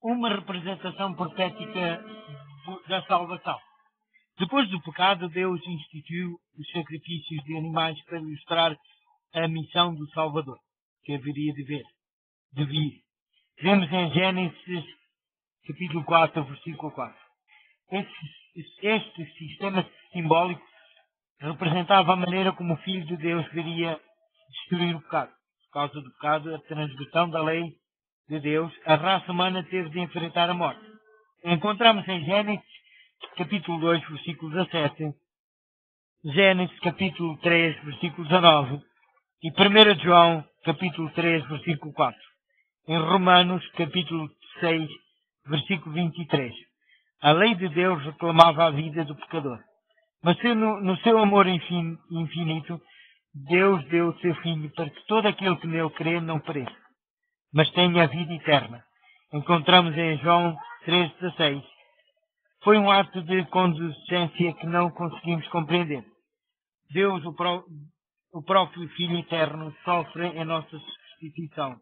uma representação profética da salvação. Depois do pecado, Deus instituiu os sacrifícios de animais para ilustrar a missão do Salvador, que haveria de vir. Vemos em Gênesis, capítulo 4, versículo 4. Este sistema simbólico representava a maneira como o Filho de Deus viria destruir o pecado. Por causa do pecado, a transgressão da lei de Deus, a raça humana teve de enfrentar a morte. Encontramos em Gênesis, capítulo 2, versículo 17, Gênesis, capítulo 3, versículo 19, e 1 João, capítulo 3, versículo 4. Em Romanos, capítulo 6, versículo 23. A lei de Deus reclamava a vida do pecador. Mas no seu amor infinito, Deus deu o seu Filho para que todo aquele que nele crê não pereça, mas tenha a vida eterna. Encontramos em João 3,16. Foi um ato de condescendência que não conseguimos compreender. Deus, o próprio Filho eterno, sofre em nossa substituição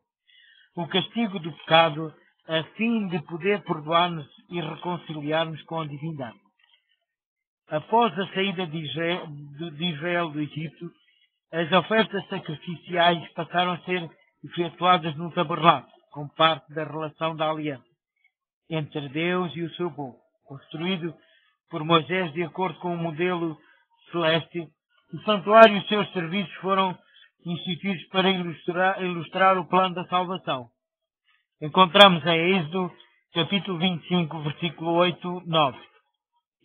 o castigo do pecado, a fim de poder perdoar-nos e reconciliar-nos com a divindade. Após a saída de Israel do Egito, as ofertas sacrificiais passaram a ser efetuadas no tabernáculo, como parte da relação da aliança entre Deus e o seu povo, construído por Moisés de acordo com o modelo celeste. O santuário e os seus serviços foram instituídos para ilustrar o plano da salvação. Encontramos em Êxodo, capítulo 25, versículo 8, 9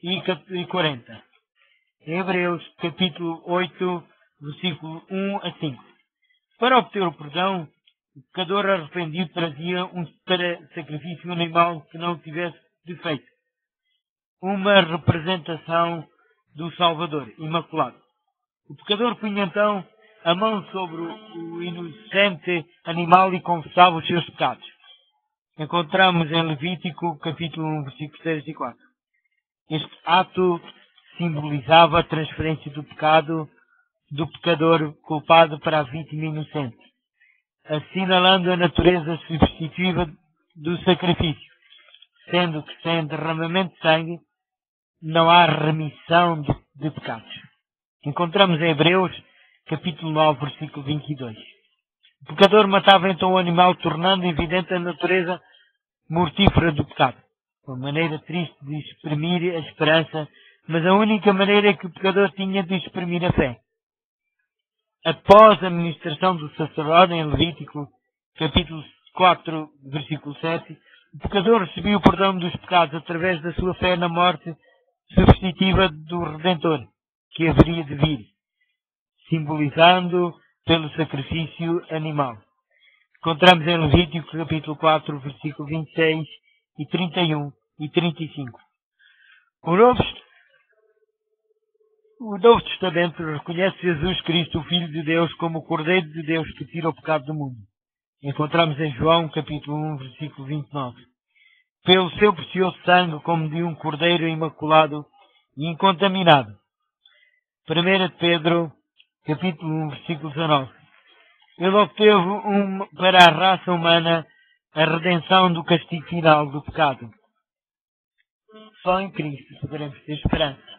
e 40. Em Hebreus, capítulo 8, versículo 1 a 5. Para obter o perdão, o pecador arrependido trazia para sacrifício um animal que não tivesse defeito. Uma representação do Salvador, imaculado. O pecador punha então a mão sobre o inocente animal e confessava os seus pecados. Encontramos em Levítico, capítulo 1, versículos 3 e 4. Este ato simbolizava a transferência do pecado do pecador culpado para a vítima inocente, assinalando a natureza substitutiva do sacrifício, sendo que sem derramamento de sangue não há remissão de pecados. Encontramos em Hebreus, capítulo 9, versículo 22. O pecador matava então o animal, tornando evidente a natureza mortífera do pecado. Uma maneira triste de exprimir a esperança, mas a única maneira que o pecador tinha de exprimir a fé. Após a ministração do sacerdote em Levítico, capítulo 4, versículo 7, o pecador recebia o perdão dos pecados através da sua fé na morte substitutiva do Redentor, que haveria de vir, simbolizando pelo sacrifício animal. Encontramos em Levítico, capítulo 4, versículo 26 e 31 e 35. O Novo Testamento reconhece Jesus Cristo, o Filho de Deus, como o Cordeiro de Deus que tira o pecado do mundo. Encontramos em João, capítulo 1, versículo 29. Pelo seu precioso sangue, como de um cordeiro imaculado e incontaminado. 1 Pedro, capítulo 1, versículo 19. Ele obteve para a raça humana a redenção do castigo final do pecado. Só em Cristo poderemos ter esperança.